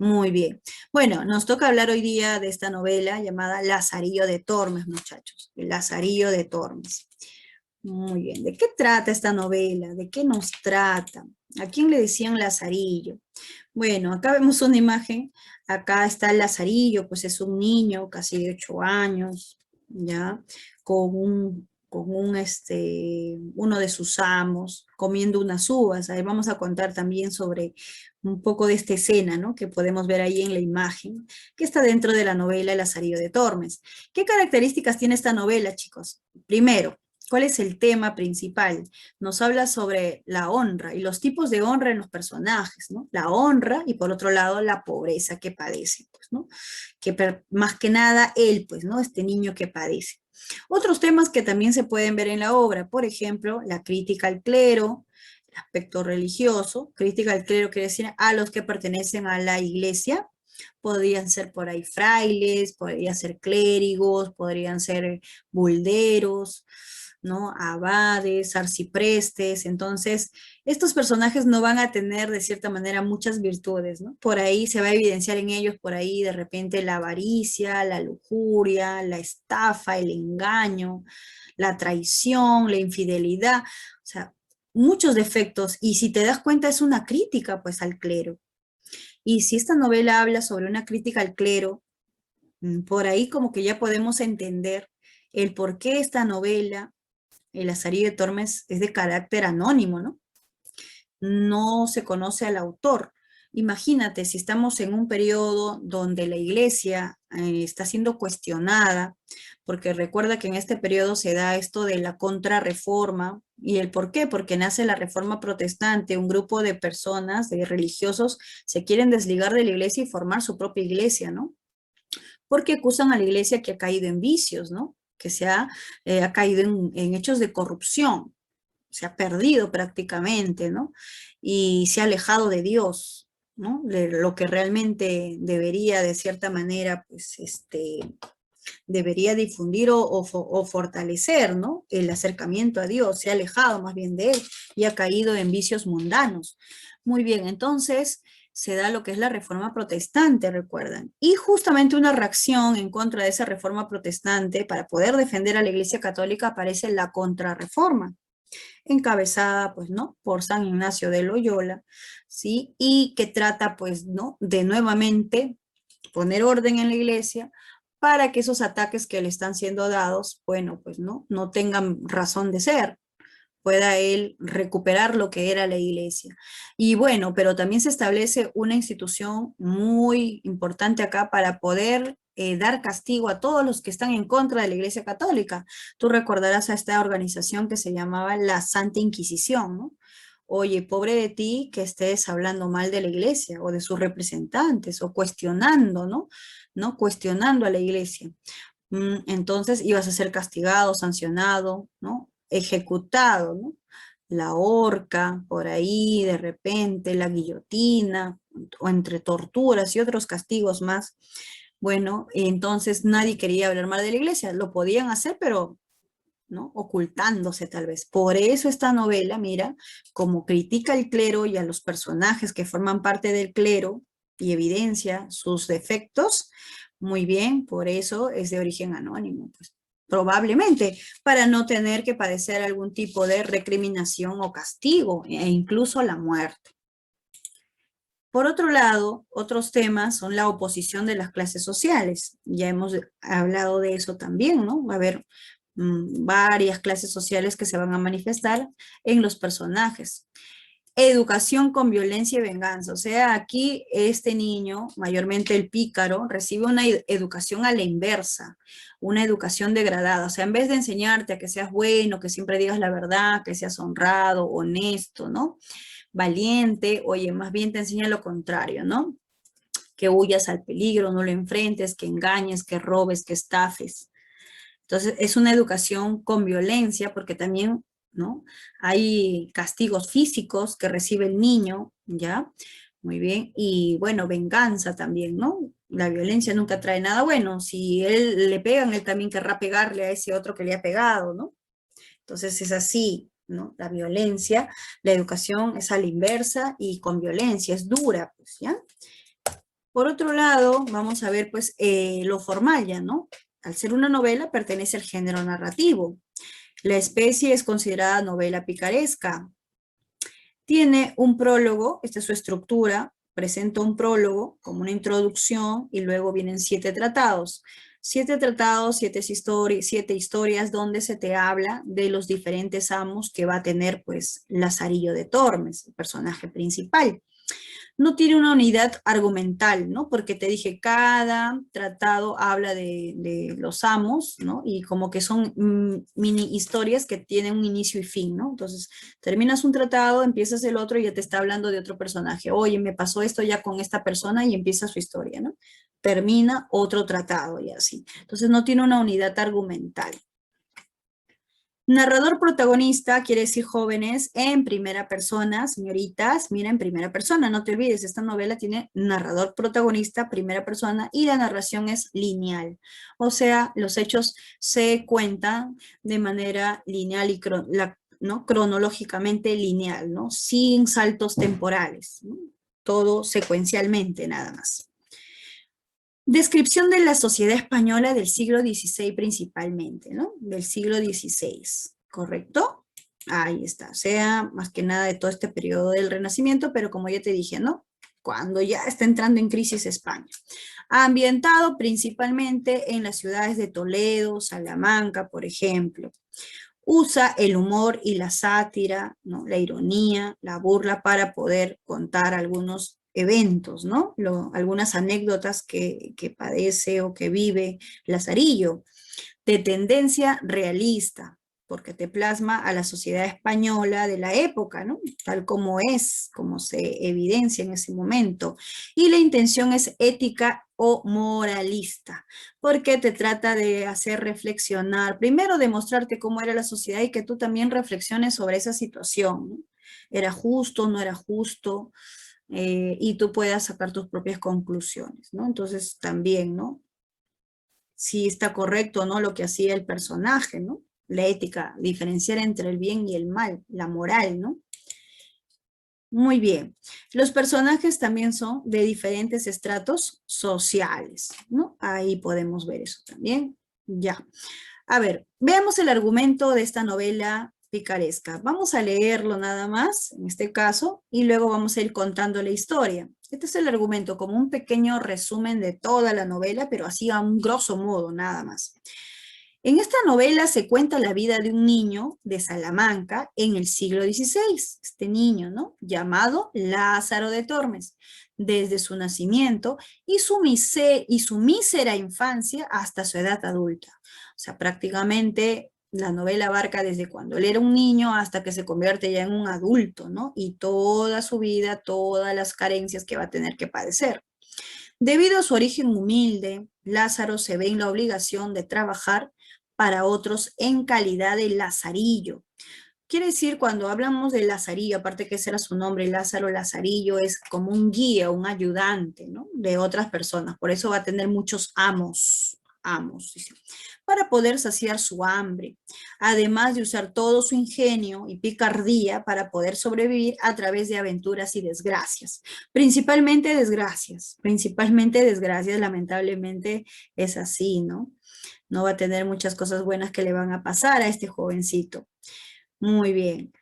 Muy bien. Bueno, nos toca hablar hoy día de esta novela llamada Lazarillo de Tormes, muchachos. El Lazarillo de Tormes. Muy bien. ¿De qué trata esta novela? ¿De qué nos trata? ¿A quién le decían Lazarillo? Bueno, acá vemos una imagen. Acá está el Lazarillo, pues es un niño, casi de 8 años, ¿ya? Uno de sus amos, comiendo unas uvas. Ahí vamos a contar también sobre un poco de esta escena, ¿no? Que podemos ver ahí en la imagen, que está dentro de la novela El Lazarillo de Tormes. ¿Qué características tiene esta novela, chicos? Primero, ¿cuál es el tema principal? Nos habla sobre la honra y los tipos de honra en los personajes, ¿no? La honra y por otro lado la pobreza que padece, pues, ¿no? Más que nada él, pues, ¿no? Este niño que padece. Otros temas que también se pueden ver en la obra, por ejemplo, la crítica al clero, el aspecto religioso. Crítica al clero quiere decir a los que pertenecen a la iglesia. Podrían ser por ahí frailes, podrían ser clérigos, podrían ser bulderos, ¿no? Abades, arciprestes. Entonces, estos personajes no van a tener de cierta manera muchas virtudes, ¿no? Por ahí se va a evidenciar en ellos, por ahí de repente la avaricia, la lujuria, la estafa, el engaño, la traición, la infidelidad, o sea, muchos defectos. Y si te das cuenta es una crítica pues al clero. Y si esta novela habla sobre una crítica al clero, por ahí como que ya podemos entender el por qué esta novela, El Lazarillo de Tormes, es de carácter anónimo, ¿no? No se conoce al autor. Imagínate si estamos en un periodo donde la iglesia está siendo cuestionada, porque recuerda que en este periodo se da esto de la contrarreforma. ¿Y el por qué? Porque nace la reforma protestante, un grupo de personas, de religiosos, se quieren desligar de la iglesia y formar su propia iglesia, ¿no? Porque acusan a la iglesia que ha caído en vicios, ¿no? Que ha caído en hechos de corrupción, se ha perdido prácticamente, ¿no? Y se ha alejado de Dios, ¿no? De lo que realmente debería, de cierta manera, pues, debería difundir o fortalecer, ¿no? El acercamiento a Dios, se ha alejado más bien de él y ha caído en vicios mundanos. Muy bien, entonces se da lo que es la reforma protestante, recuerdan. Y justamente una reacción en contra de esa reforma protestante para poder defender a la Iglesia Católica aparece la contrarreforma, encabezada, pues, ¿no? Por San Ignacio de Loyola, ¿sí? Y que trata, pues, ¿no? De nuevamente poner orden en la iglesia para que esos ataques que le están siendo dados, bueno, pues, no tengan razón de ser, pueda él recuperar lo que era la iglesia. Y bueno, pero también se establece una institución muy importante acá para poder dar castigo a todos los que están en contra de la Iglesia Católica. Tú recordarás a esta organización que se llamaba la Santa Inquisición, ¿no? Oye, pobre de ti que estés hablando mal de la iglesia o de sus representantes o cuestionando, ¿no? ¿No? Cuestionando a la iglesia. Entonces ibas a ser castigado, sancionado, ¿no? Ejecutado, ¿no? La horca, por ahí, de repente, la guillotina, o entre torturas y otros castigos más. Bueno, entonces nadie quería hablar mal de la iglesia, lo podían hacer, pero ¿no? Ocultándose tal vez. Por eso esta novela, mira, como critica al clero y a los personajes que forman parte del clero y evidencia sus defectos, muy bien, por eso es de origen anónimo, pues probablemente para no tener que padecer algún tipo de recriminación o castigo e incluso la muerte. Por otro lado, otros temas son la oposición de las clases sociales. Ya hemos hablado de eso también, ¿no? Va a haber varias clases sociales que se van a manifestar en los personajes. Educación con violencia y venganza. O sea, aquí este niño, mayormente el pícaro, recibe una educación a la inversa, una educación degradada. O sea, en vez de enseñarte a que seas bueno, que siempre digas la verdad, que seas honrado, honesto, ¿no? Valiente, oye, más bien te enseña lo contrario, ¿no? Que huyas al peligro, no lo enfrentes, que engañes, que robes, que estafes. Entonces, es una educación con violencia porque también, ¿no? Hay castigos físicos que recibe el niño, ¿ya? Muy bien. Y bueno, venganza también, ¿no? La violencia nunca trae nada bueno. Si él le pegan, él también querrá pegarle a ese otro que le ha pegado, ¿no? Entonces es así, ¿no? La violencia, la educación es a la inversa y con violencia, es dura, pues, ¿ya? Por otro lado, vamos a ver pues lo formal ya, ¿no? Al ser una novela, pertenece al género narrativo. La especie es considerada novela picaresca. Tiene un prólogo, esta es su estructura, presenta un prólogo como una introducción y luego vienen 7 tratados. 7 tratados, 7 historias donde se te habla de los diferentes amos que va a tener pues Lazarillo de Tormes, el personaje principal. No tiene una unidad argumental, ¿no? Porque te dije, cada tratado habla de los amos, ¿no? Y como que son mini historias que tienen un inicio y fin, ¿no? Entonces, terminas un tratado, empiezas el otro y ya te está hablando de otro personaje. Oye, me pasó esto ya con esta persona y empieza su historia, ¿no? Termina otro tratado y así. Entonces, no tiene una unidad argumental. Narrador protagonista quiere decir jóvenes en primera persona, señoritas, mira en primera persona, no te olvides, esta novela tiene narrador protagonista, primera persona, y la narración es lineal, o sea, los hechos se cuentan de manera lineal y ¿no? Cronológicamente lineal, ¿no? Sin saltos temporales, ¿no? Todo secuencialmente nada más. Descripción de la sociedad española del siglo XVI principalmente, ¿no? Del siglo XVI, ¿correcto? Ahí está, o sea, más que nada de todo este periodo del Renacimiento, pero como ya te dije, ¿no? Cuando ya está entrando en crisis España. Ambientado principalmente en las ciudades de Toledo, Salamanca, por ejemplo. Usa el humor y la sátira, ¿no? La ironía, la burla para poder contar algunos eventos, ¿no? Algunas anécdotas que padece o que vive Lazarillo, de tendencia realista, porque te plasma a la sociedad española de la época, ¿no? Tal como es, como se evidencia en ese momento. Y la intención es ética o moralista, porque te trata de hacer reflexionar, primero demostrarte cómo era la sociedad y que tú también reflexiones sobre esa situación, ¿no? ¿Era justo, no era justo? Y tú puedas sacar tus propias conclusiones, ¿no? Entonces también, ¿no? Si está correcto o no lo que hacía el personaje, ¿no? La ética, diferenciar entre el bien y el mal, la moral, ¿no? Muy bien. Los personajes también son de diferentes estratos sociales, ¿no? Ahí podemos ver eso también. Ya. A ver, veamos el argumento de esta novela picaresca. Vamos a leerlo nada más, en este caso, y luego vamos a ir contando la historia. Este es el argumento, como un pequeño resumen de toda la novela, pero así a un grosso modo, nada más. En esta novela se cuenta la vida de un niño de Salamanca en el siglo XVI, este niño, ¿no? Llamado Lázaro de Tormes, desde su nacimiento y su mísera infancia hasta su edad adulta. O sea, prácticamente la novela abarca desde cuando él era un niño hasta que se convierte ya en un adulto, ¿no? Y toda su vida, todas las carencias que va a tener que padecer. Debido a su origen humilde, Lázaro se ve en la obligación de trabajar para otros en calidad de lazarillo. Quiere decir, cuando hablamos de Lazarillo, aparte que ese era su nombre, Lázaro Lazarillo, es como un guía, un ayudante, ¿no? De otras personas. Por eso va a tener muchos amos, dice, para poder saciar su hambre, además de usar todo su ingenio y picardía para poder sobrevivir a través de aventuras y desgracias. Principalmente desgracias, lamentablemente es así, ¿no? No va a tener muchas cosas buenas que le van a pasar a este jovencito. Muy bien.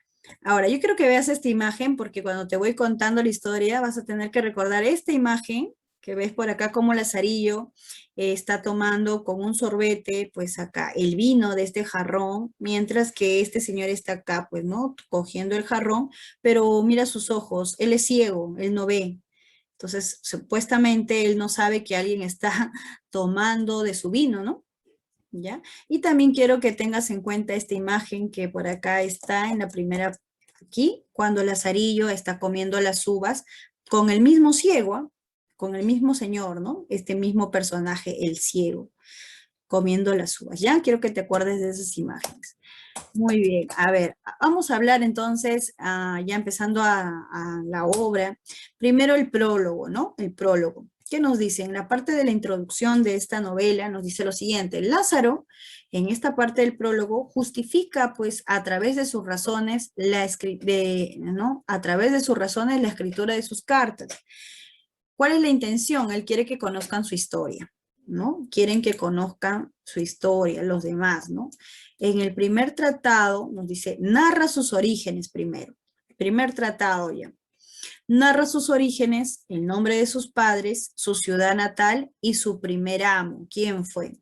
Ahora, yo quiero que veas esta imagen porque cuando te voy contando la historia vas a tener que recordar esta imagen que ves por acá como Lazarillo está tomando con un sorbete, pues acá el vino de este jarrón, mientras que este señor está acá, pues, ¿no? Cogiendo el jarrón, pero mira sus ojos, él es ciego, él no ve. Entonces, supuestamente él no sabe que alguien está tomando de su vino, ¿no? ¿Ya? Y también quiero que tengas en cuenta esta imagen que por acá está en la primera, aquí, cuando Lazarillo está comiendo las uvas con el mismo ciego, ¿ah? Con el mismo señor, ¿no? Este mismo personaje, el ciego, comiendo las uvas. ¿Ya? Quiero que te acuerdes de esas imágenes. Muy bien, a ver, vamos a hablar entonces, ya empezando a la obra. Primero el prólogo, ¿no? El prólogo. ¿Qué nos dice? En la parte de la introducción de esta novela nos dice lo siguiente: Lázaro, en esta parte del prólogo, justifica pues a través de sus razones ¿no? A través de sus razones la escritura de sus cartas. ¿Cuál es la intención? Él quiere que conozcan su historia, ¿no? Quieren que conozcan su historia, los demás, ¿no? En el primer tratado nos dice, narra sus orígenes primero. Primer tratado ya. Narra sus orígenes, el nombre de sus padres, su ciudad natal y su primer amo. ¿Quién fue?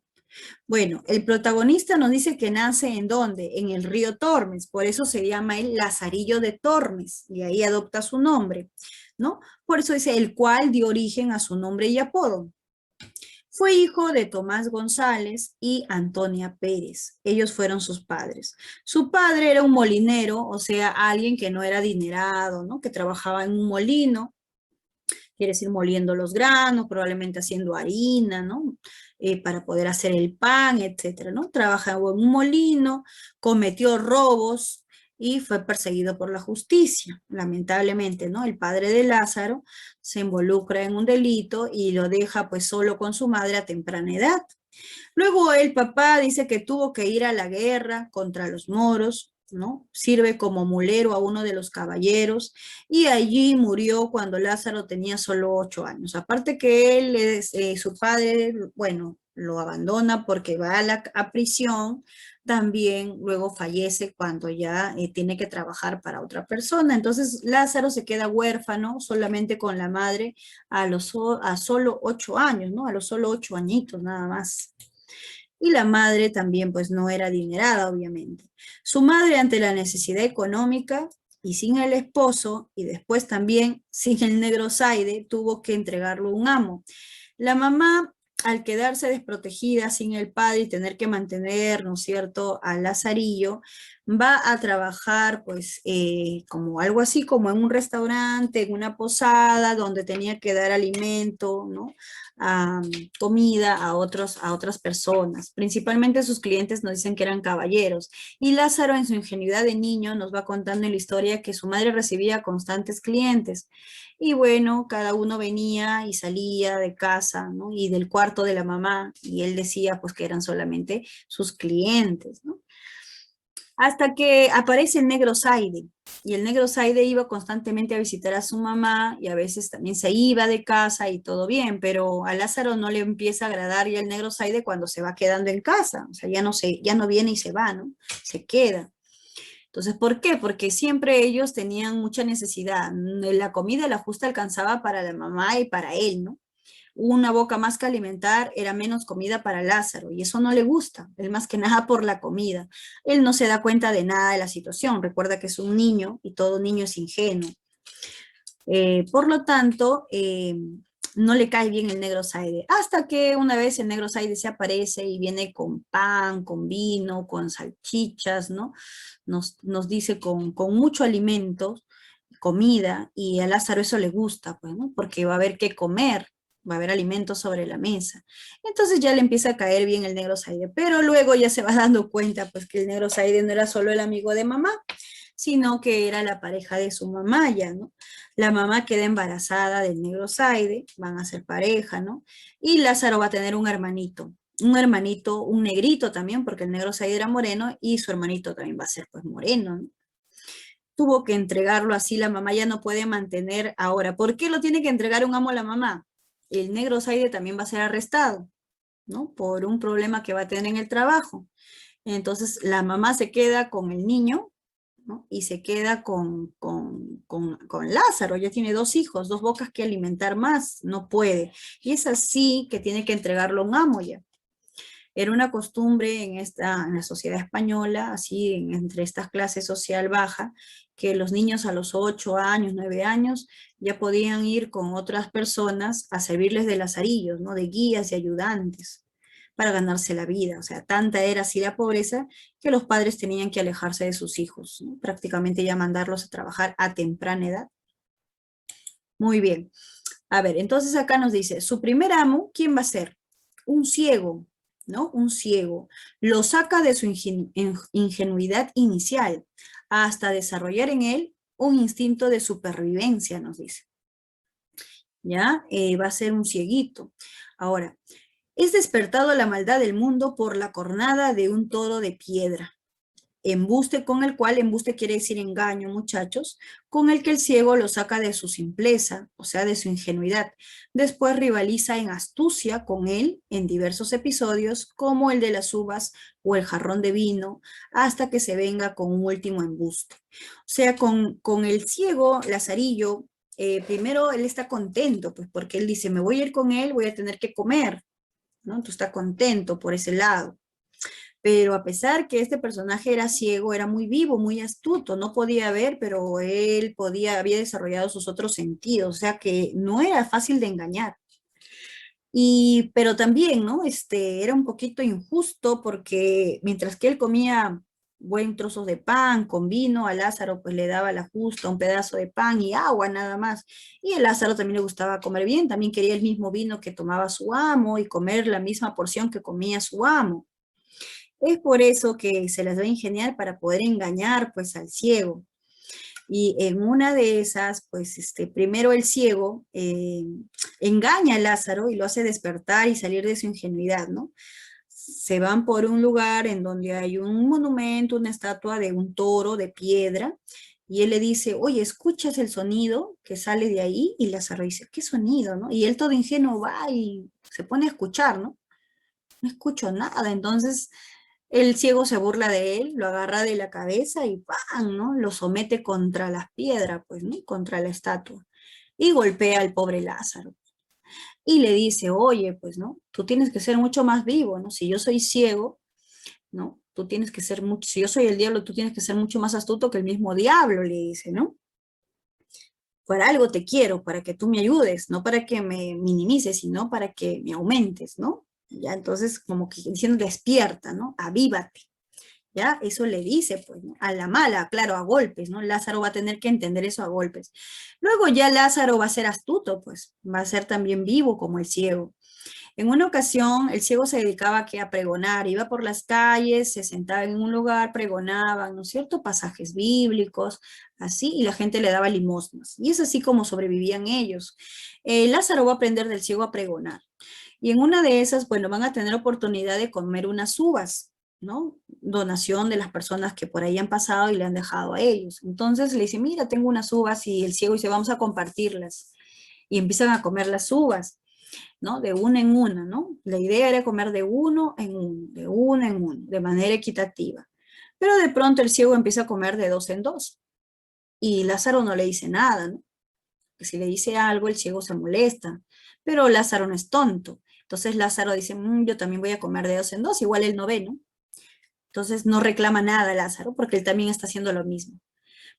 Bueno, el protagonista nos dice que nace ¿en dónde? En el río Tormes, por eso se llama el Lazarillo de Tormes, y ahí adopta su nombre, ¿no? Por eso dice el cual dio origen a su nombre y apodo. Fue hijo de Tomás González y Antonia Pérez. Ellos fueron sus padres. Su padre era un molinero, o sea, alguien que no era adinerado, ¿no? Que trabajaba en un molino, quiere decir moliendo los granos, probablemente haciendo harina, ¿no? Para poder hacer el pan, etcétera, ¿no? Trabajaba en un molino, cometió robos y fue perseguido por la justicia. Lamentablemente, ¿no? El padre de Lázaro se involucra en un delito y lo deja pues solo con su madre a temprana edad. Luego el papá dice que tuvo que ir a la guerra contra los moros, ¿no? Sirve como mulero a uno de los caballeros y allí murió cuando Lázaro tenía solo 8 años. Aparte que él, su padre, bueno, lo abandona porque va a prisión, también luego fallece cuando ya tiene que trabajar para otra persona. Entonces Lázaro se queda huérfano solamente con la madre a solo 8 años, ¿no? A los solo 8 añitos nada más. Y la madre también pues no era adinerada, obviamente. Su madre ante la necesidad económica y sin el esposo y después también sin el negro Zaide tuvo que entregarlo a un amo. La mamá al quedarse desprotegida sin el padre y tener que mantener, ¿no es cierto?, al Lazarillo, va a trabajar pues como algo así como en un restaurante, en una posada, donde tenía que dar alimento, ¿no? A, comida a otras personas. Principalmente sus clientes nos dicen que eran caballeros. Y Lázaro en su ingenuidad de niño nos va contando en la historia que su madre recibía constantes clientes. Y bueno, cada uno venía y salía de casa, ¿no? Y del cuarto de la mamá, y él decía pues que eran solamente sus clientes, ¿no? Hasta que aparece el negro Zaide, y el negro Zaide iba constantemente a visitar a su mamá, y a veces también se iba de casa y todo bien, pero a Lázaro no le empieza a agradar ya el negro Zaide cuando se va quedando en casa, o sea, ya no viene y se va, ¿no? Se queda. Entonces, ¿por qué? Porque siempre ellos tenían mucha necesidad. La comida la justa alcanzaba para la mamá y para él, ¿no? Una boca más que alimentar era menos comida para Lázaro y eso no le gusta, él más que nada por la comida. Él no se da cuenta de nada de la situación, recuerda que es un niño y todo niño es ingenuo. Por lo tanto, no le cae bien el negro Zaide, hasta que una vez el negro Zaide se aparece y viene con pan, con vino, con salchichas, ¿no? Nos dice con mucho alimento, comida, y a Lázaro eso le gusta, pues, ¿no? Porque va a haber qué comer, va a haber alimentos sobre la mesa. Entonces ya le empieza a caer bien el negro Zaide, pero luego ya se va dando cuenta, pues, que el negro Zaide no era solo el amigo de mamá, sino que era la pareja de su mamá ya, ¿no? La mamá queda embarazada del negro Zaide, van a ser pareja, ¿no? Y Lázaro va a tener un hermanito, un negrito también, porque el negro Zaide era moreno y su hermanito también va a ser pues moreno, ¿no? Tuvo que entregarlo así, la mamá ya no puede mantener ahora. ¿Por qué lo tiene que entregar un amo a la mamá? El negro Zaide también va a ser arrestado, ¿no? Por un problema que va a tener en el trabajo. Entonces la mamá se queda con el niño, ¿no? Y se queda con Lázaro, ya tiene 2 hijos, 2 bocas que alimentar más, no puede. Y es así que tiene que entregarlo a un amo ya. Era una costumbre en la sociedad española, así entre estas clases social baja, que los niños a los 8 años, 9 años, ya podían ir con otras personas a servirles de lazarillos, ¿no? De guías y ayudantes para ganarse la vida. O sea, tanta era así la pobreza que los padres tenían que alejarse de sus hijos, ¿no? Prácticamente ya mandarlos a trabajar a temprana edad. Muy bien. A ver, entonces acá nos dice, su primer amo, ¿quién va a ser? Un ciego, ¿no? Un ciego. Lo saca de su ingenuidad inicial hasta desarrollar en él un instinto de supervivencia, nos dice. ¿Ya? Va a ser un cieguito. Ahora, es despertado la maldad del mundo por la cornada de un toro de piedra. embuste con el cual, embuste quiere decir engaño, muchachos, con el que el ciego lo saca de su simpleza, o sea, de su ingenuidad. Después rivaliza en astucia con él en diversos episodios, como el de las uvas o el jarrón de vino, hasta que se venga con un último embuste. O sea, con el ciego, Lazarillo, primero él está contento, pues porque él dice, me voy a ir con él, voy a tener que comer, ¿no? Entonces está contento por ese lado. Pero a pesar que este personaje era ciego, era muy vivo, muy astuto, no podía ver, pero él podía, había desarrollado sus otros sentidos, o sea que no era fácil de engañar. Y, pero también, ¿no? Era un poquito injusto porque mientras que él comía buen trozos de pan con vino, a Lázaro pues le daba la justa, un pedazo de pan y agua nada más. Y a Lázaro también le gustaba comer bien, también quería el mismo vino que tomaba su amo y comer la misma porción que comía su amo. Es por eso que se las va a ingeniar para poder engañar pues al ciego. Y en una de esas, pues primero el ciego engaña a Lázaro y lo hace despertar y salir de su ingenuidad, ¿no? Se van por un lugar en donde hay un monumento, una estatua de un toro de piedra, y él le dice, oye, ¿escuchas el sonido que sale de ahí? Y Lázaro dice, ¿qué sonido, no? Y él todo ingenuo va y se pone a escuchar, ¿no? No escucho nada, entonces el ciego se burla de él, lo agarra de la cabeza y ¡pam!, ¿no? Lo somete contra las piedras, pues, ¿no? Contra la estatua. Y golpea al pobre Lázaro. Y le dice, oye, pues, ¿no? Tú tienes que ser mucho más vivo, ¿no? Si yo soy ciego, ¿no? Tú tienes que ser mucho, si yo soy el diablo, tú tienes que ser mucho más astuto que el mismo diablo, le dice, ¿no? Para algo te quiero, para que tú me ayudes, no para que me minimices, sino para que me aumentes, ¿no? Ya, entonces, como que diciendo, despierta, ¿no? Avívate. ¿Ya? Eso le dice, pues, ¿no? A la mala, claro, a golpes, ¿no? Lázaro va a tener que entender eso a golpes. Luego ya Lázaro va a ser astuto, pues, va a ser también vivo como el ciego. En una ocasión, el ciego se dedicaba a pregonar, iba por las calles, se sentaba en un lugar, pregonaba, ¿no es cierto? Pasajes bíblicos, así, y la gente le daba limosnas. Y es así como sobrevivían ellos. Lázaro va a aprender del ciego a pregonar. Y en una de esas, bueno, van a tener oportunidad de comer unas uvas, ¿no? Donación de las personas que por ahí han pasado y le han dejado a ellos. Entonces le dice, mira, tengo unas uvas y el ciego dice, vamos a compartirlas. Y empiezan a comer las uvas, ¿no? De una en una, ¿no? La idea era comer de uno en uno, de uno en uno, de manera equitativa. Pero de pronto el ciego empieza a comer de dos en dos. Y Lázaro no le dice nada, ¿no? Que si le dice algo, el ciego se molesta. Pero Lázaro no es tonto. Entonces Lázaro dice, yo también voy a comer de dos en dos, igual él no ve, ¿no? Entonces no reclama nada Lázaro, porque él también está haciendo lo mismo.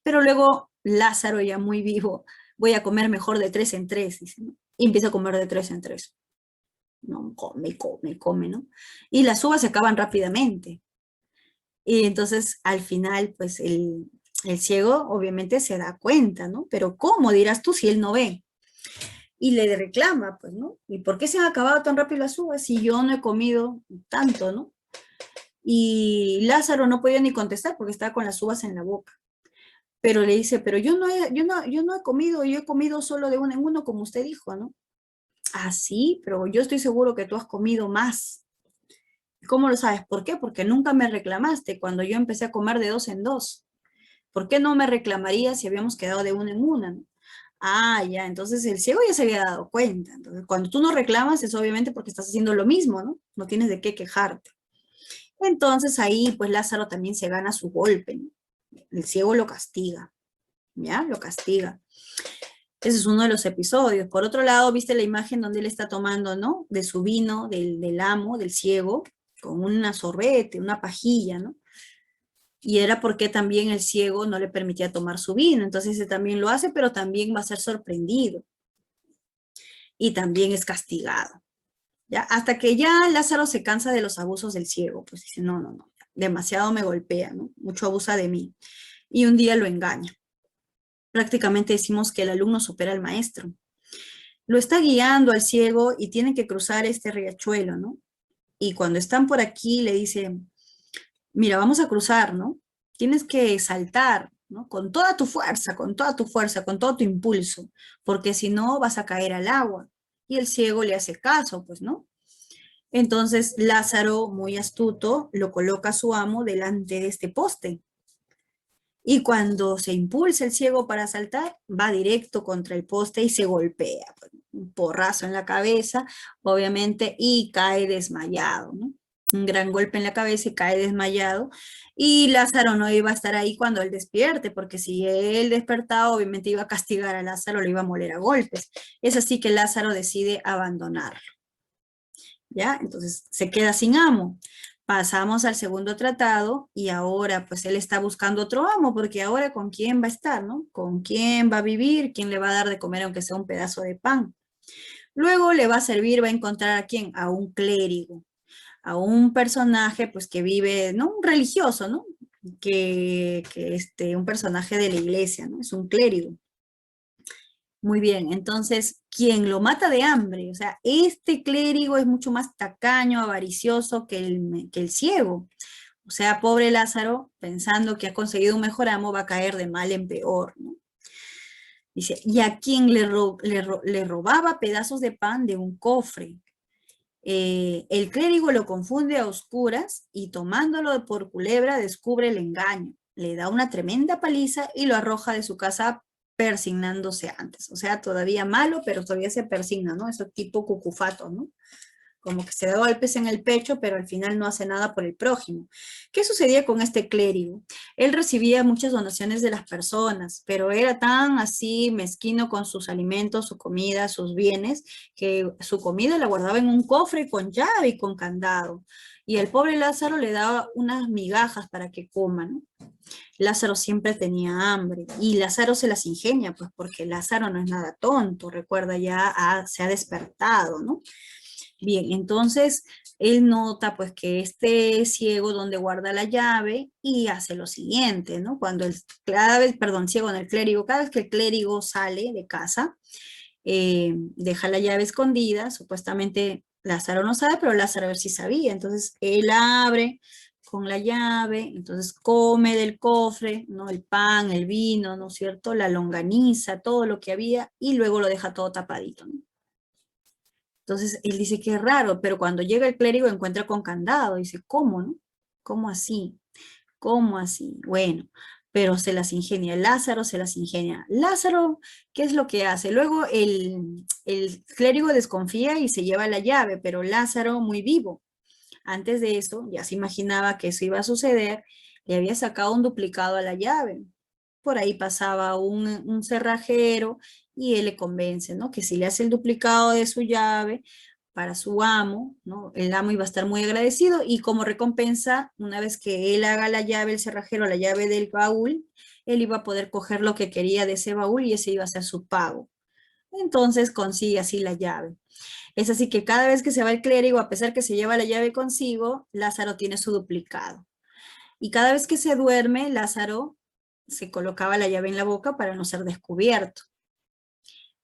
Pero luego Lázaro, ya muy vivo, voy a comer mejor de tres en tres, dice, ¿no? Y empieza a comer de tres en tres. ¿No? Come, come, come, ¿no? Y las uvas se acaban rápidamente. Y entonces al final, pues el ciego obviamente se da cuenta, ¿no? Pero ¿cómo dirás tú si él no ve? Y le reclama, pues, ¿no? ¿Y por qué se han acabado tan rápido las uvas si yo no he comido tanto, ¿no? Y Lázaro no podía ni contestar porque estaba con las uvas en la boca. Pero le dice, pero yo no he comido, yo he comido solo de uno en uno, como usted dijo, ¿no? Ah, sí, pero yo estoy seguro que tú has comido más. ¿Cómo lo sabes? ¿Por qué? Porque nunca me reclamaste cuando yo empecé a comer de dos en dos. ¿Por qué no me reclamarías si habíamos quedado de una en una, ¿no? Ah, ya, entonces el ciego ya se había dado cuenta. Entonces, cuando tú no reclamas es obviamente porque estás haciendo lo mismo, ¿no? No tienes de qué quejarte. Entonces ahí, pues Lázaro también se gana su golpe, ¿no? El ciego lo castiga, ¿ya? Lo castiga. Ese es uno de los episodios. Por otro lado, viste la imagen donde él está tomando, ¿no? De su vino, del amo, del ciego, con una sorbete, una pajilla, ¿no? Y era porque también el ciego no le permitía tomar su vino. Entonces ese también lo hace, pero también va a ser sorprendido. Y también es castigado. ¿Ya? Hasta que ya Lázaro se cansa de los abusos del ciego. Pues dice, no, no, no, demasiado me golpea, ¿no? Mucho abusa de mí. Y un día lo engaña. Prácticamente decimos que el alumno supera al maestro. Lo está guiando al ciego y tienen que cruzar este riachuelo, ¿no? Y cuando están por aquí le dice, mira, vamos a cruzar, ¿no? Tienes que saltar, ¿no? Con toda tu fuerza, con toda tu fuerza, con todo tu impulso, porque si no vas a caer al agua. Y el ciego le hace caso, pues, ¿no? Entonces Lázaro, muy astuto, lo coloca a su amo delante de este poste. Y cuando se impulsa el ciego para saltar, va directo contra el poste y se golpea. Un porrazo en la cabeza, obviamente, y cae desmayado, ¿no? Un gran golpe en la cabeza y cae desmayado. Y Lázaro no iba a estar ahí cuando él despierte, porque si él despertaba, obviamente iba a castigar a Lázaro, lo iba a moler a golpes. Es así que Lázaro decide abandonar. ¿Ya? Entonces se queda sin amo. Pasamos al segundo tratado y ahora pues él está buscando otro amo porque ahora con quién va a estar, ¿no? ¿Con quién va a vivir? ¿Quién le va a dar de comer aunque sea un pedazo de pan? Luego le va a servir, va a encontrar a quién, a un clérigo, a un personaje pues que vive, ¿no? Un religioso, ¿no? Un personaje de la iglesia, ¿no? Es un clérigo. Muy bien, entonces, ¿quién lo mata de hambre? O sea, este clérigo es mucho más tacaño, avaricioso que el ciego. O sea, pobre Lázaro, pensando que ha conseguido un mejor amo, va a caer de mal en peor, ¿no? Dice, y a quien le robaba pedazos de pan de un cofre. El clérigo lo confunde a oscuras y tomándolo por culebra descubre el engaño. Le da una tremenda paliza y lo arroja de su casa persignándose antes. O sea, todavía malo, pero todavía se persigna, ¿no? Eso tipo cucufato, ¿no? Como que se da golpes en el pecho, pero al final no hace nada por el prójimo. ¿Qué sucedía con este clérigo? Él recibía muchas donaciones de las personas, pero era tan así mezquino con sus alimentos, su comida, sus bienes, que su comida la guardaba en un cofre con llave y con candado. Y el pobre Lázaro le daba unas migajas para que coma, ¿no? Lázaro siempre tenía hambre y Lázaro se las ingenia, pues porque Lázaro no es nada tonto, recuerda, se ha despertado, ¿no? Bien, entonces él nota pues que este ciego donde guarda la llave y hace lo siguiente, ¿no? Ciego en el clérigo, cada vez que el clérigo sale de casa, deja la llave escondida, supuestamente Lázaro no sabe, pero Lázaro a ver si sabía, entonces él abre con la llave, entonces come del cofre, ¿no? El pan, el vino, ¿no es cierto? La longaniza, todo lo que había y luego lo deja todo tapadito, ¿no? Entonces él dice que es raro, pero cuando llega el clérigo encuentra con candado. Dice, ¿cómo, no? ¿Cómo así? ¿Cómo así? Bueno, pero se las ingenia. Lázaro se las ingenia. Lázaro, ¿qué es lo que hace? Luego el clérigo desconfía y se lleva la llave, pero Lázaro muy vivo. Antes de eso, ya se imaginaba que eso iba a suceder, le había sacado un duplicado a la llave. Por ahí pasaba un cerrajero y él le convence, ¿no? Que si le hace el duplicado de su llave para su amo, ¿no? El amo iba a estar muy agradecido y como recompensa, una vez que él haga la llave, el cerrajero, la llave del baúl, él iba a poder coger lo que quería de ese baúl y ese iba a ser su pago. Entonces consigue así la llave. Es así que cada vez que se va el clérigo, a pesar que se lleva la llave consigo, Lázaro tiene su duplicado. Y cada vez que se duerme, Lázaro se colocaba la llave en la boca para no ser descubierto.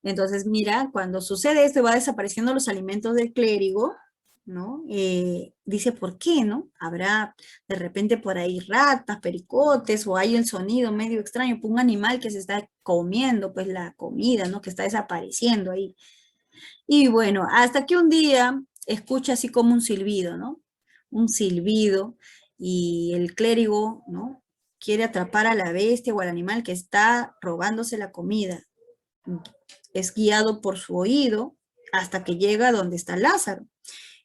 Entonces, mira, cuando sucede esto, va desapareciendo los alimentos del clérigo, ¿no? Dice, ¿por qué, no? Habrá de repente por ahí ratas, pericotes, o hay el sonido medio extraño, pues un animal que se está comiendo, pues la comida, ¿no? Que está desapareciendo ahí. Y bueno, hasta que un día escucha así como un silbido, ¿no? Un silbido y el clérigo, ¿no? Quiere atrapar a la bestia o al animal que está robándose la comida. Es guiado por su oído hasta que llega donde está Lázaro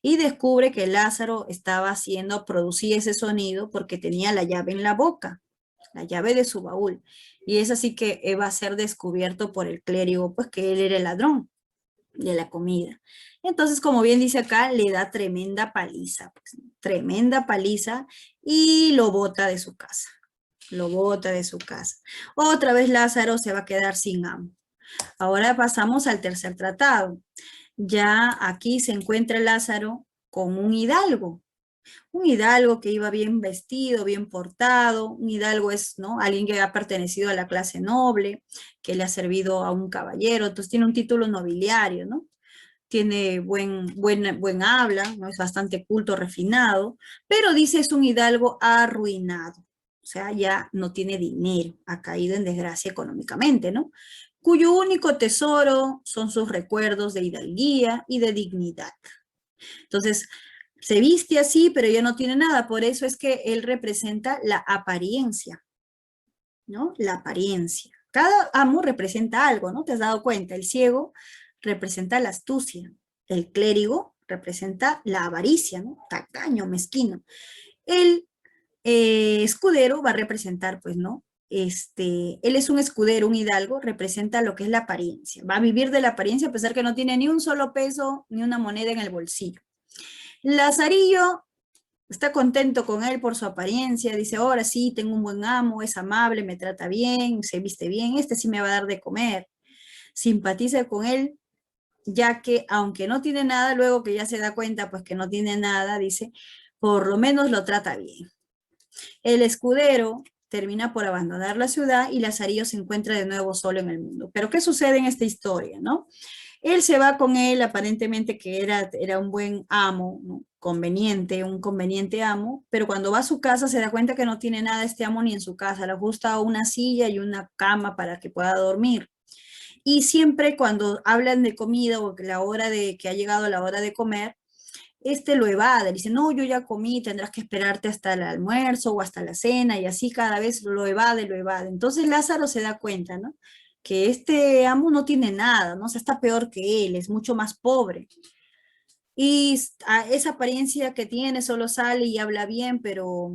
y descubre que Lázaro estaba haciendo, producía ese sonido porque tenía la llave en la boca, la llave de su baúl. Y es así que va a ser descubierto por el clérigo, pues que él era el ladrón de la comida. Entonces, como bien dice acá, le da tremenda paliza, pues, tremenda paliza y lo bota de su casa. Lo bota de su casa. Otra vez Lázaro se va a quedar sin amo. Ahora pasamos al tercer tratado. Ya aquí se encuentra Lázaro con un hidalgo que iba bien vestido, bien portado. Un hidalgo es, ¿no? Alguien que ha pertenecido a la clase noble, que le ha servido a un caballero, entonces tiene un título nobiliario, ¿no? Tiene buen habla, ¿no? Es bastante culto, refinado, pero dice es un hidalgo arruinado, o sea, ya no tiene dinero, ha caído en desgracia económicamente, ¿no? Cuyo único tesoro son sus recuerdos de hidalguía y de dignidad. Entonces, Se viste así, pero ya no tiene nada. Por eso es que él representa la apariencia, ¿no? La apariencia. Cada amo representa algo, ¿no? ¿Te has dado cuenta? El ciego representa la astucia. El clérigo representa la avaricia, ¿no? Tacaño, mezquino. El escudero va a representar, pues, ¿no? Él es un escudero, un hidalgo, representa lo que es la apariencia. Va a vivir de la apariencia a pesar que no tiene ni un solo peso, ni una moneda en el bolsillo. Lazarillo está contento con él por su apariencia, dice, ahora sí, tengo un buen amo, es amable, me trata bien, se viste bien, este sí me va a dar de comer. Simpatiza con él, ya que aunque no tiene nada, luego que ya se da cuenta, pues que no tiene nada, dice, por lo menos lo trata bien. El escudero termina por abandonar la ciudad y Lazarillo se encuentra de nuevo solo en el mundo. Pero ¿qué sucede en esta historia, no? Él se va con él, aparentemente que era un buen amo, ¿no? Conveniente, un conveniente amo, pero cuando va a su casa se da cuenta que no tiene nada este amo ni en su casa, le ajusta una silla y una cama para que pueda dormir. Y siempre cuando hablan de comida o la hora de que ha llegado la hora de comer, lo evade, dice, no, yo ya comí, tendrás que esperarte hasta el almuerzo o hasta la cena, y así cada vez lo evade, lo evade. Entonces Lázaro se da cuenta, ¿no? Que este amo no tiene nada, ¿no? O sea, está peor que él, es mucho más pobre. Y esa apariencia que tiene solo sale y habla bien, pero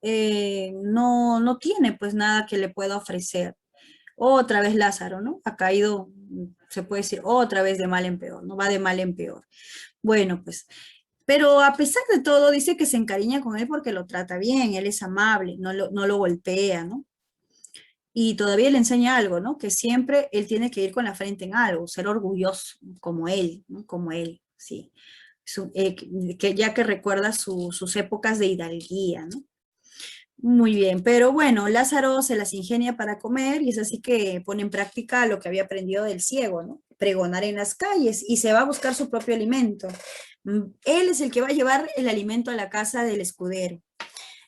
no tiene pues nada que le pueda ofrecer. Otra vez Lázaro, ¿no? Ha caído, se puede decir, otra vez de mal en peor, ¿no? Va de mal en peor. Bueno, pues, pero a pesar de todo, dice que se encariña con él porque lo trata bien, él es amable, no lo golpea, ¿no? Y todavía le enseña algo, ¿no? Que siempre él tiene que ir con la frente en algo, ser orgulloso, como él, ¿no? Como él, sí. Ya que recuerda sus épocas de hidalguía, ¿no? Muy bien, pero bueno, Lázaro se las ingenia para comer y es así que pone en práctica lo que había aprendido del ciego, ¿no? Pregonar en las calles y se va a buscar su propio alimento. Él es el que va a llevar el alimento a la casa del escudero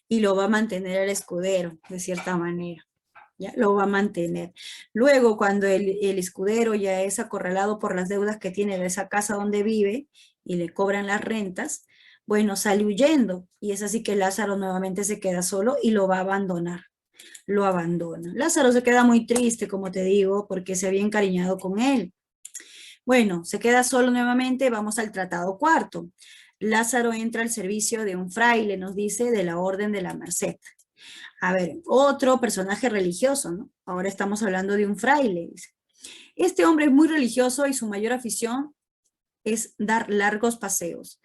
y lo va a mantener el escudero, de cierta manera. ¿Ya? Lo va a mantener. Luego, cuando el escudero ya es acorralado por las deudas que tiene de esa casa donde vive y le cobran las rentas, bueno, sale huyendo y es así que Lázaro nuevamente se queda solo y lo va a abandonar. Lo abandona. Lázaro se queda muy triste, como te digo, porque se había encariñado con él. Bueno, se queda solo nuevamente, vamos al tratado cuarto. Lázaro entra al servicio de un fraile, nos dice, de la Orden de la Merced. A ver, otro personaje religioso, ¿no? Ahora estamos hablando de un fraile. Dice. Este hombre es muy religioso y su mayor afición es dar largos paseos.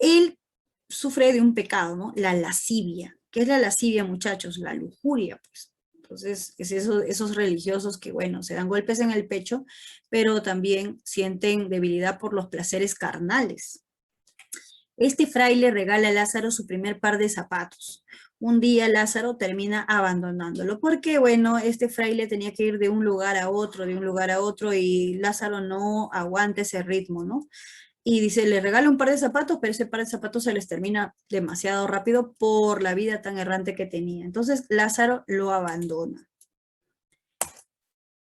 Él sufre de un pecado, ¿no? La lascivia. ¿Qué es la lascivia, muchachos? La lujuria, pues. Entonces, es esos religiosos que, bueno, se dan golpes en el pecho, pero también sienten debilidad por los placeres carnales. Este fraile regala a Lázaro su primer par de zapatos. Un día Lázaro termina abandonándolo porque, bueno, este fraile tenía que ir de un lugar a otro, de un lugar a otro y Lázaro no aguanta ese ritmo, ¿no? Y dice, le regala un par de zapatos, pero ese par de zapatos se les termina demasiado rápido por la vida tan errante que tenía. Entonces Lázaro lo abandona.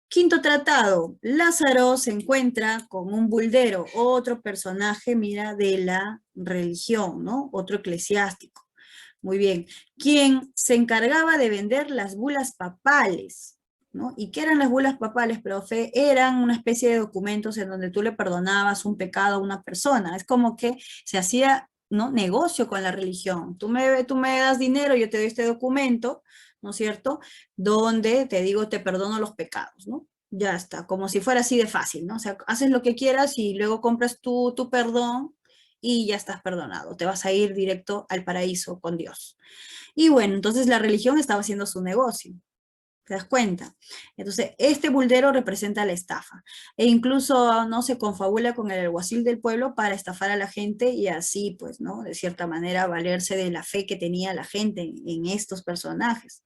Quinto tratado, Lázaro se encuentra con un buldero, otro personaje, mira, de la religión, ¿no? Otro eclesiástico. Muy bien. Quien se encargaba de vender las bulas papales, ¿no? ¿Y qué eran las bulas papales, profe? Eran una especie de documentos en donde tú le perdonabas un pecado a una persona. Es como que se hacía, ¿no? Negocio con la religión. Tú me das dinero, yo te doy este documento, ¿no es cierto? Donde te digo, te perdono los pecados, ¿no? Ya está, como si fuera así de fácil, ¿no? O sea, haces lo que quieras y luego compras tu perdón y ya estás perdonado, te vas a ir directo al paraíso con Dios. Y bueno, entonces la religión estaba haciendo su negocio. ¿Te das cuenta? Entonces, este buldero representa la estafa. E incluso no se confabula con el alguacil del pueblo para estafar a la gente y así, pues, ¿no? De cierta manera, valerse de la fe que tenía la gente en estos personajes.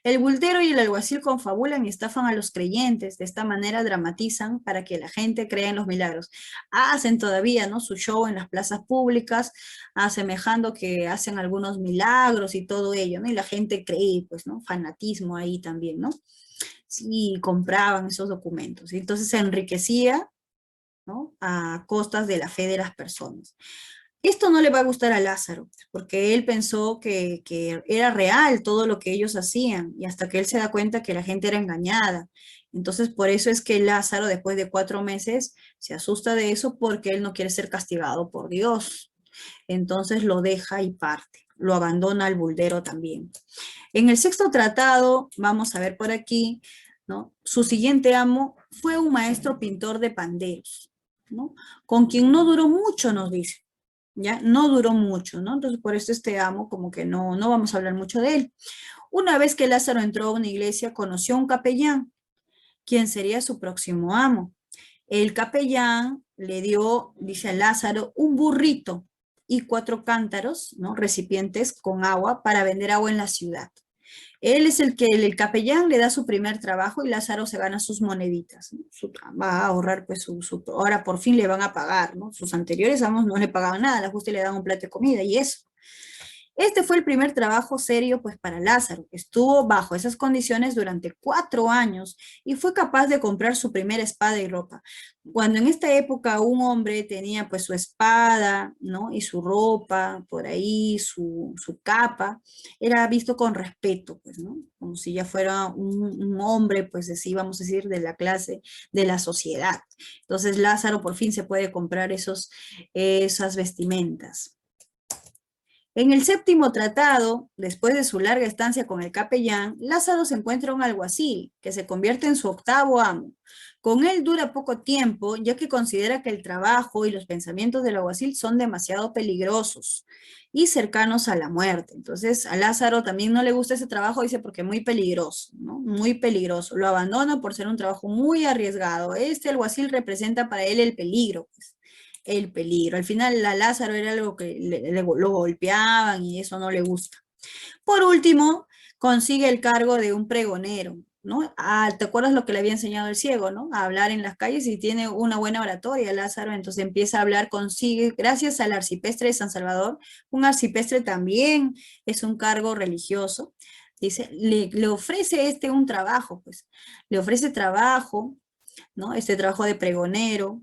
El buldero y el alguacil confabulan y estafan a los creyentes. De esta manera dramatizan para que la gente crea en los milagros. Hacen todavía, ¿no? Su show en las plazas públicas, asemejando que hacen algunos milagros y todo ello, ¿no? Y la gente cree, pues, ¿no? Fanatismo ahí también, ¿no? Sí, compraban esos documentos. Y entonces se enriquecía, ¿no? A costas de la fe de las personas. Esto no le va a gustar a Lázaro, porque él pensó que era real todo lo que ellos hacían, y hasta que él se da cuenta que la gente era engañada. Entonces, por eso es que Lázaro, después de 4 meses, se asusta de eso porque él no quiere ser castigado por Dios. Entonces lo deja y parte, lo abandona al buldero también. En el sexto tratado, vamos a ver por aquí, ¿no? Su siguiente amo fue un maestro pintor de panderos, ¿no? Con quien no duró mucho, nos dice. ¿Ya? No duró mucho, ¿no? Entonces, por eso este amo, como que no vamos a hablar mucho de él. Una vez que Lázaro entró a una iglesia, conoció a un capellán, quien sería su próximo amo. El capellán le dio, dice a Lázaro, un burrito y 4 cántaros, ¿no? Recipientes con agua para vender agua en la ciudad. Él es el que el capellán le da su primer trabajo y Lázaro se gana sus moneditas, ¿no? Va a ahorrar, pues, ahora por fin le van a pagar, ¿no? Sus anteriores amos no le pagaban nada, la justa le daban un plato de comida y eso. Este fue el primer trabajo serio pues para Lázaro. Estuvo bajo esas condiciones durante 4 años y fue capaz de comprar su primera espada y ropa. Cuando en esta época un hombre tenía pues su espada, ¿no? Y su ropa, por ahí, su capa, era visto con respeto, pues, ¿no? Como si ya fuera un hombre, pues así vamos a decir, de la clase, de la sociedad. Entonces Lázaro por fin se puede comprar esas vestimentas. En el séptimo tratado, después de su larga estancia con el capellán, Lázaro se encuentra un alguacil, que se convierte en su octavo amo. Con él dura poco tiempo, ya que considera que el trabajo y los pensamientos del alguacil son demasiado peligrosos y cercanos a la muerte. Entonces, a Lázaro también no le gusta ese trabajo, dice, porque es muy peligroso, ¿no? Muy peligroso. Lo abandona por ser un trabajo muy arriesgado. Este alguacil representa para él el peligro, pues, el peligro. Al final a Lázaro era algo que lo golpeaban y eso no le gusta. Por último, consigue el cargo de un pregonero, ¿no? ¿Te acuerdas lo que le había enseñado el ciego, ¿no? A hablar en las calles y tiene una buena oratoria Lázaro, entonces empieza a hablar, consigue, gracias al arcipreste de San Salvador, un arcipreste también es un cargo religioso, dice, le ofrece un trabajo, pues, le ofrece trabajo, ¿no? Este trabajo de pregonero,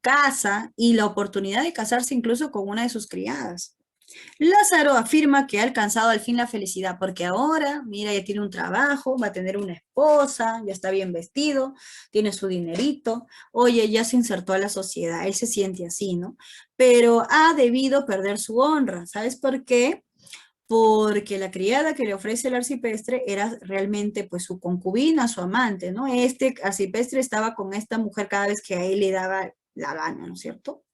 casa y la oportunidad de casarse incluso con una de sus criadas. Lázaro afirma que ha alcanzado al fin la felicidad porque ahora, mira, ya tiene un trabajo, va a tener una esposa, ya está bien vestido, tiene su dinerito, oye, ya se insertó a la sociedad, él se siente así, ¿no? Pero ha debido perder su honra, ¿sabes por qué? Porque la criada que le ofrece el arcipreste era realmente pues su concubina, su amante, ¿no? Este arcipreste estaba con esta mujer cada vez que a él le daba la gana, ¿no es cierto?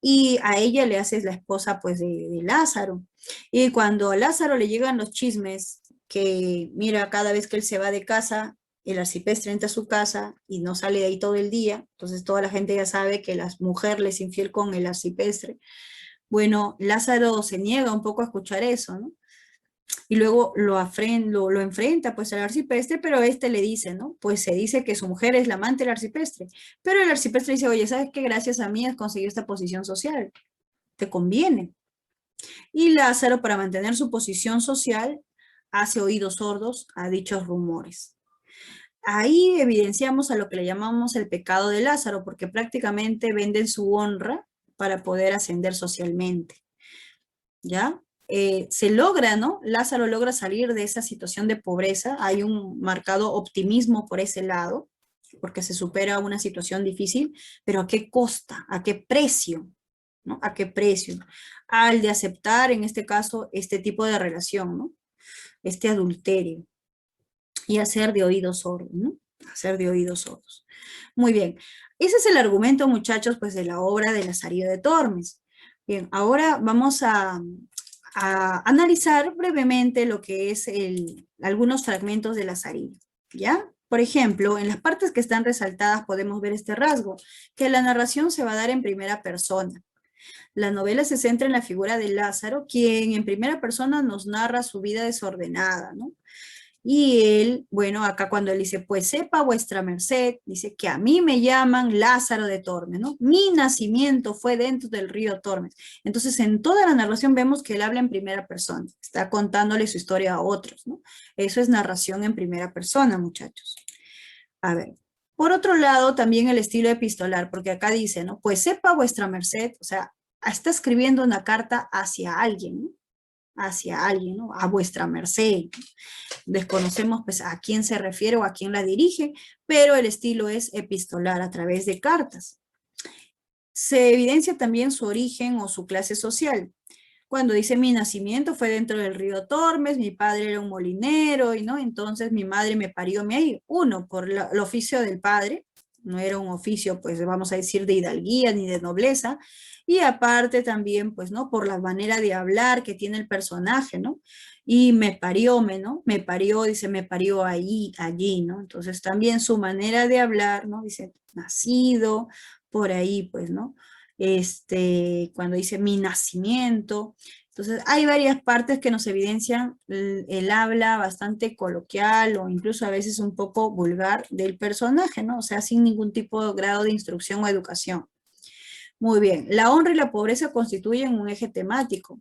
Y a ella le haces la esposa pues de Lázaro. Y cuando a Lázaro le llegan los chismes que, mira, cada vez que él se va de casa, el arcipreste entra a su casa y no sale de ahí todo el día, entonces toda la gente ya sabe que la mujer les infiel con el arcipreste. Bueno, Lázaro se niega un poco a escuchar eso, ¿no? Y luego lo enfrenta pues al arcipreste, pero este le dice, ¿no? Pues se dice que su mujer es la amante del arcipreste, pero el arcipreste dice, oye, ¿sabes qué? Gracias a mí has conseguido esta posición social, te conviene. Y Lázaro, para mantener su posición social, hace oídos sordos a dichos rumores. Ahí evidenciamos a lo que le llamamos el pecado de Lázaro, porque prácticamente venden su honra para poder ascender socialmente. ¿Ya? Se logra, ¿no? Lázaro logra salir de esa situación de pobreza, hay un marcado optimismo por ese lado, porque se supera una situación difícil, pero ¿a qué costa? ¿A qué precio? ¿No? ¿A qué precio? Al de aceptar, en este caso, este tipo de relación, ¿no? Este adulterio, y hacer de oídos sordos, ¿no? Hacer de oídos sordos. Muy bien, ese es el argumento, muchachos, pues de la obra de Lazarillo de Tormes. Bien, ahora vamos a analizar brevemente lo que es algunos fragmentos de Lazarillo, ¿ya? Por ejemplo, en las partes que están resaltadas podemos ver este rasgo, que la narración se va a dar en primera persona. La novela se centra en la figura de Lázaro, quien en primera persona nos narra su vida desordenada, ¿no? Y él, bueno, acá cuando él dice, pues sepa vuestra merced, dice que a mí me llaman Lázaro de Tormes, ¿no? Mi nacimiento fue dentro del río Tormes. Entonces, en toda la narración vemos que él habla en primera persona, está contándole su historia a otros, ¿no? Eso es narración en primera persona, muchachos. A ver. Por otro lado, también el estilo epistolar, porque acá dice, ¿no? Pues sepa vuestra merced, o sea, está escribiendo una carta hacia alguien, ¿no? Hacia alguien, ¿no? A vuestra merced. Desconocemos pues a quién se refiere o a quién la dirige, pero el estilo es epistolar a través de cartas. Se evidencia también su origen o su clase social. Cuando dice mi nacimiento fue dentro del río Tormes, mi padre era un molinero, y no, entonces mi madre me parió ahí. Uno, por el oficio del padre, no era un oficio, pues vamos a decir, de hidalguía ni de nobleza, y aparte también, pues, ¿no? Por la manera de hablar que tiene el personaje, ¿no? Y me parió, ¿no? Me parió, dice, me parió ahí, allí, ¿no? Entonces también su manera de hablar, ¿no? Dice, nacido, por ahí, pues, ¿no? Cuando dice mi nacimiento. Entonces, hay varias partes que nos evidencian el habla bastante coloquial o incluso a veces un poco vulgar del personaje, ¿no? O sea, sin ningún tipo de grado de instrucción o educación. Muy bien, la honra y la pobreza constituyen un eje temático.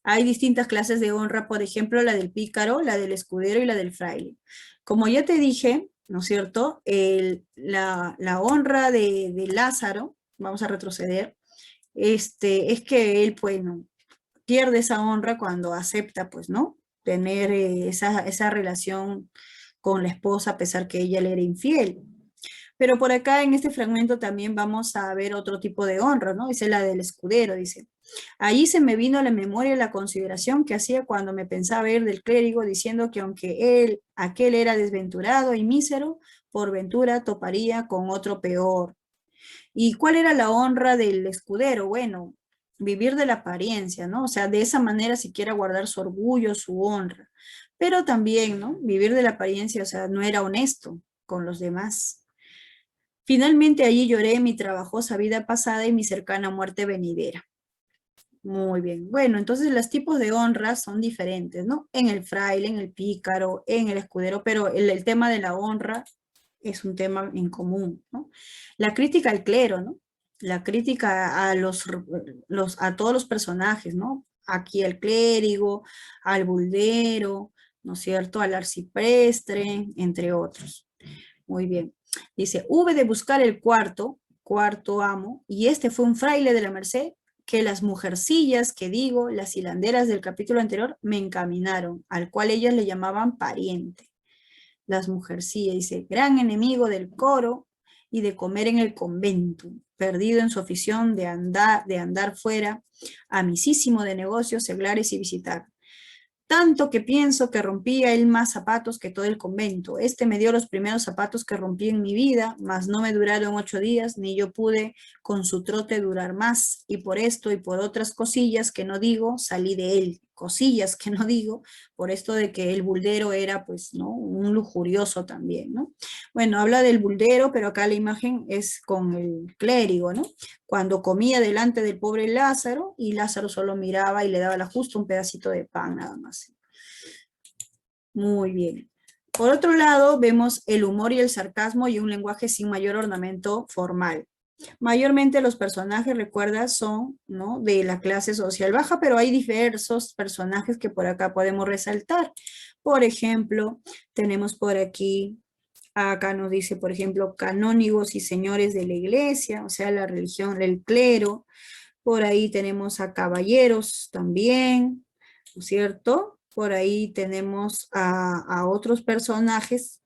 Hay distintas clases de honra, por ejemplo, la del pícaro, la del escudero y la del fraile. Como ya te dije, ¿no es cierto? La honra de Lázaro, vamos a retroceder, es que él, pues, no, pierde esa honra cuando acepta, pues, ¿no? Tener esa relación con la esposa a pesar que ella le era infiel. Pero por acá en este fragmento también vamos a ver otro tipo de honra, ¿no? Dice la del escudero, dice. Allí se me vino a la memoria la consideración que hacía cuando me pensaba ir del clérigo diciendo que aunque aquel era desventurado y mísero, por ventura toparía con otro peor. ¿Y cuál era la honra del escudero? Bueno, vivir de la apariencia, ¿no? O sea, de esa manera siquiera guardar su orgullo, su honra. Pero también, ¿no? Vivir de la apariencia, o sea, no era honesto con los demás. Finalmente allí lloré mi trabajosa vida pasada y mi cercana muerte venidera. Muy bien. Bueno, entonces los tipos de honras son diferentes, ¿no? En el fraile, en el pícaro, en el escudero, pero el tema de la honra es un tema en común, ¿no? La crítica al clero, ¿no? La crítica a a todos los personajes, ¿no? Aquí al clérigo, al buldero, ¿no es cierto? Al arcipreste, entre otros. Muy bien. Dice, hube de buscar el cuarto amo, y este fue un fraile de la Merced, que las mujercillas que digo, las hilanderas del capítulo anterior, me encaminaron, al cual ellas le llamaban pariente. Las mujercillas, dice, gran enemigo del coro y de comer en el convento, perdido en su afición de andar fuera, amicísimo de negocios, seglares y visitar. Tanto que pienso que rompía él más zapatos que todo el convento. Este me dio los primeros zapatos que rompí en mi vida, mas no me duraron 8 días, ni yo pude con su trote durar más. Y por esto y por otras cosillas que no digo, salí de él. Cosillas que no digo, por esto de que el buldero era, pues, ¿no? Un lujurioso también, ¿no? Bueno, habla del buldero, pero acá la imagen es con el clérigo, ¿no? Cuando comía delante del pobre Lázaro y Lázaro solo miraba y le daba justo un pedacito de pan nada más. Muy bien. Por otro lado, vemos el humor y el sarcasmo y un lenguaje sin mayor ornamento formal. Mayormente los personajes, recuerda, son, ¿no?, de la clase social baja, pero hay diversos personajes que por acá podemos resaltar. Por ejemplo, tenemos por aquí, acá nos dice, por ejemplo, canónigos y señores de la iglesia, o sea, la religión, el clero. Por ahí tenemos a caballeros también, ¿no es cierto? Por ahí tenemos a otros personajes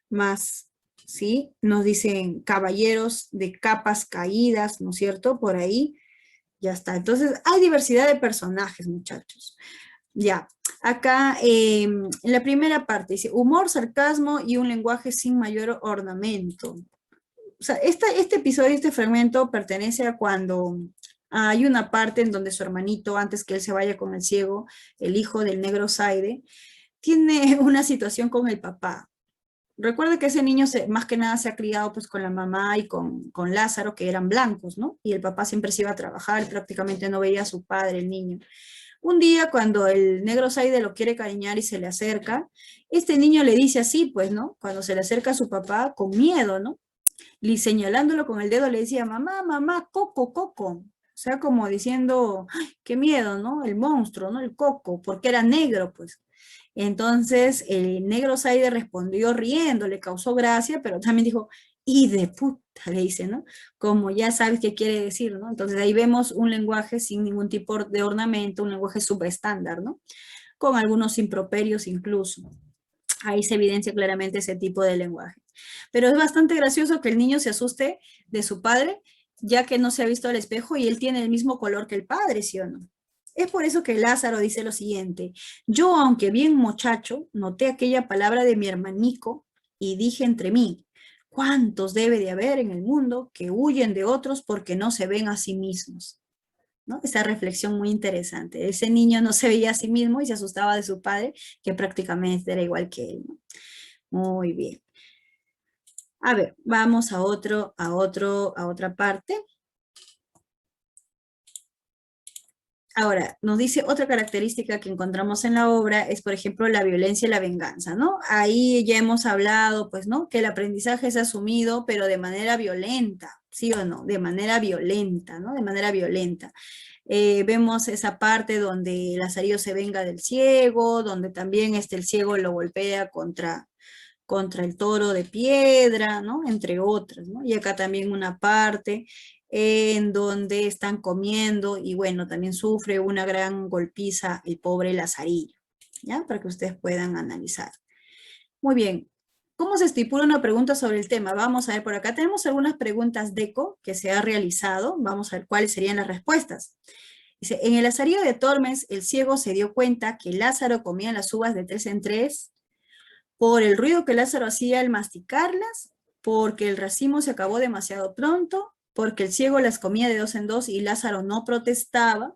más, ¿sí? Nos dicen caballeros de capas caídas, ¿no es cierto? Por ahí ya está. Entonces, hay diversidad de personajes, muchachos. Ya, acá en la primera parte dice humor, sarcasmo y un lenguaje sin mayor ornamento. O sea, este episodio, este fragmento pertenece a cuando hay una parte en donde su hermanito, antes que él se vaya con el ciego, el hijo del negro Zaide, tiene una situación con el papá. Recuerda que ese niño más que nada se ha criado pues con la mamá y con Lázaro, que eran blancos, ¿no? Y el papá siempre se iba a trabajar, prácticamente no veía a su padre, el niño. Un día cuando el negro Zaide lo quiere cariñar y se le acerca, este niño le dice así, pues, ¿no? Cuando se le acerca a su papá con miedo, ¿no? Y señalándolo con el dedo le decía, mamá, mamá, coco, coco. O sea, como diciendo, ¡ay, qué miedo, ¿no? El monstruo, ¿no? El coco, porque era negro, pues. Entonces el negro Zaide respondió riendo, le causó gracia, pero también dijo, y de puta, le dice, ¿no? Como ya sabes qué quiere decir, ¿no? Entonces ahí vemos un lenguaje sin ningún tipo de ornamento, un lenguaje subestándar, ¿no? Con algunos improperios incluso. Ahí se evidencia claramente ese tipo de lenguaje. Pero es bastante gracioso que el niño se asuste de su padre, ya que no se ha visto al espejo y él tiene el mismo color que el padre, ¿sí o no? Es por eso que Lázaro dice lo siguiente: yo, aunque bien muchacho, noté aquella palabra de mi hermanico y dije entre mí, ¿cuántos debe de haber en el mundo que huyen de otros porque no se ven a sí mismos? ¿No? Esa reflexión muy interesante. Ese niño no se veía a sí mismo y se asustaba de su padre, que prácticamente era igual que él, ¿no? Muy bien. A ver, vamos a otra parte. Ahora, nos dice otra característica que encontramos en la obra es, por ejemplo, la violencia y la venganza, ¿no? Ahí ya hemos hablado, pues, ¿no? Que el aprendizaje es asumido, pero de manera violenta, ¿sí o no? De manera violenta, ¿no? De manera violenta. Vemos esa parte donde Lazarillo se venga del ciego, donde también el ciego lo golpea contra el toro de piedra, ¿no? Entre otras, ¿no? Y acá también una parte en donde están comiendo y bueno, también sufre una gran golpiza el pobre Lazarillo, ¿ya? Para que ustedes puedan analizar. Muy bien. ¿Cómo se estipula una pregunta sobre el tema? Vamos a ver, por acá tenemos algunas preguntas de eco que se ha realizado. Vamos a ver cuáles serían las respuestas. Dice, en el Lazarillo de Tormes, el ciego se dio cuenta que Lázaro comía las uvas de tres en tres por el ruido que Lázaro hacía al masticarlas, porque el racimo se acabó demasiado pronto, porque el ciego las comía de dos en dos y Lázaro no protestaba,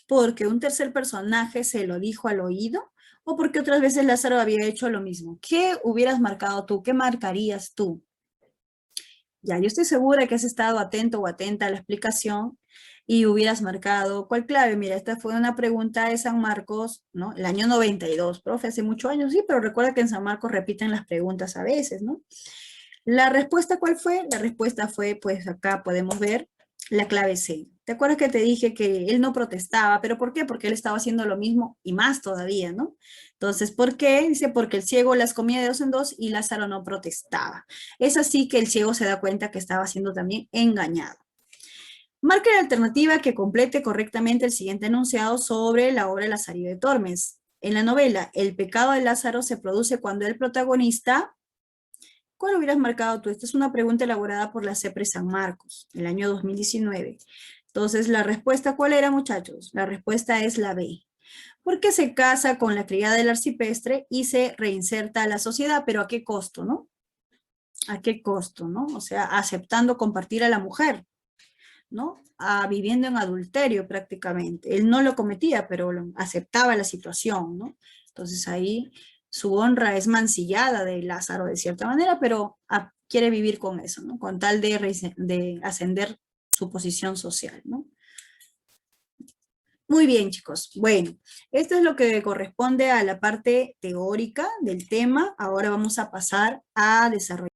porque un tercer personaje se lo dijo al oído, o porque otras veces Lázaro había hecho lo mismo. ¿Qué hubieras marcado tú? ¿Qué marcarías tú? Ya, yo estoy segura que has estado atento o atenta a la explicación y hubieras marcado, ¿cuál clave? Mira, esta fue una pregunta de San Marcos, ¿no? El año 92, profe, hace muchos años, sí, pero recuerda que en San Marcos repiten las preguntas a veces, ¿no? La respuesta, ¿cuál fue? La respuesta fue, pues acá podemos ver la clave C. ¿Te acuerdas que te dije que él no protestaba? ¿Pero por qué? Porque él estaba haciendo lo mismo y más todavía, ¿no? Entonces, ¿por qué? Dice, porque el ciego las comía de dos en dos y Lázaro no protestaba. Es así que el ciego se da cuenta que estaba siendo también engañado. Marque la alternativa que complete correctamente el siguiente enunciado sobre la obra Lazarillo de Tormes. En la novela, el pecado de Lázaro se produce cuando el protagonista... ¿Cuál hubieras marcado tú? Esta es una pregunta elaborada por la CEPRE San Marcos, el año 2019. Entonces, ¿la respuesta cuál era, muchachos? La respuesta es la B. Porque se casa con la criada del arcipreste y se reinserta a la sociedad, pero ¿a qué costo, no? ¿A qué costo, no? O sea, aceptando compartir a la mujer, ¿no? Viviendo en adulterio prácticamente. Él no lo cometía, pero aceptaba la situación, ¿no? Entonces ahí su honra es mancillada de Lázaro de cierta manera, pero quiere vivir con eso, ¿no? Con tal de ascender su posición social, ¿no? Muy bien, chicos. Bueno, esto es lo que corresponde a la parte teórica del tema. Ahora vamos a pasar a desarrollar.